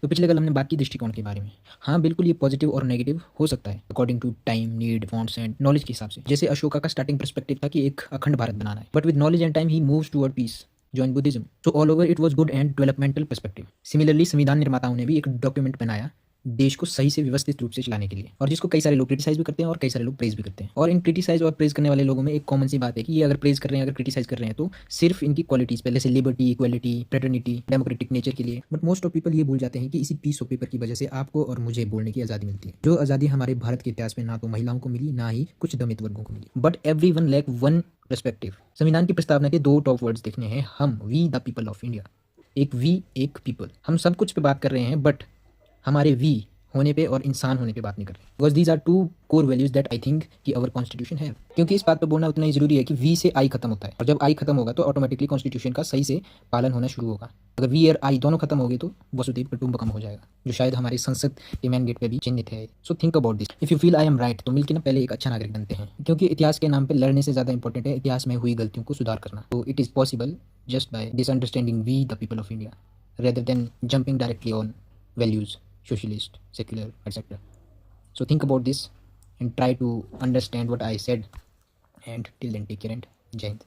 तो पिछले कल हमने बात की दृष्टिकोण के बारे में। हाँ, बिल्कुल ये पॉजिटिव और नेगेटिव हो सकता है according to time, need, wants and knowledge के हिसाब से। जैसे अशोका का स्टार्टिंग पर्सपेक्टिव था कि एक अखंड भारत बनाना है, but with knowledge and time ही moves toward peace, join Buddhism. So all over it was good and developmental perspective. Similarly संविधान निर्माताओं ने भी एक डॉक्यूमेंट बनाया देश को सही से व्यवस्थित रूप से चलाने के लिए, और जिसको कई सारे लोग क्रिटिसाइज भी करते हैं और कई सारे लोग प्रेज भी करते हैं। और इन क्रिटिसाइज और प्रेज करने वाले लोगों में एक कॉमन सी बात है कि ये अगर प्रेज कर रहे हैं, अगर क्रिटिसाइज कर रहे हैं, तो सिर्फ इनकी क्वालिटीज पे, जैसे liberty, equality, fraternity, democratic nature के लिए। बट मोस्ट ऑफ पीपल ये भूल जाते हैं कि इसी पीस ऑफ पेपर की वजह से आपको और मुझे बोलने की आज़ादी मिलती है, जो आज़ादी हमारे भारत के इतिहास में ना तो महिलाओं को मिली, ना ही कुछ दमित वर्गों को मिली। But every one lack one perspective. संविधान की प्रस्तावना के दो टॉप वर्ड्स देखने हैं, हम, we the people of India. एक वी, एक पीपल। हम सब कुछ पे बात कर रहे हैं, बट हमारे वी होने पे और इंसान होने पे बात नहीं कर रहे। Because these are two core values that I think कि अवर कॉन्स्टिट्यूशन है। क्योंकि इस बात पे बोलना उतना ही जरूरी है कि वी से आई खत्म होता है, और जब आई खत्म होगा तो ऑटोमेटिकली कॉन्स्टिट्यूशन का सही से पालन होना शुरू होगा। अगर वी और आई दोनों खत्म हो गए तो वसुधैव कुटुंबकम हो जाएगा, जो शायद हमारे संसद के मैन गेट पे भी चिन्हित है। So think about this. If you feel I am right, तो मिलकर ना पहले एक अच्छा नागरिक बनते हैं, क्योंकि इतिहास के नाम पे लड़ने से ज्यादा इंपॉर्टेंट है इतिहास में हुई गलतियों को सुधार करना। तो it is possible just by this understanding we the people of India, rather than jumping directly on values, socialist, secular, etc. So think about this and try to understand what I said. And till then, take care and Jai Hind.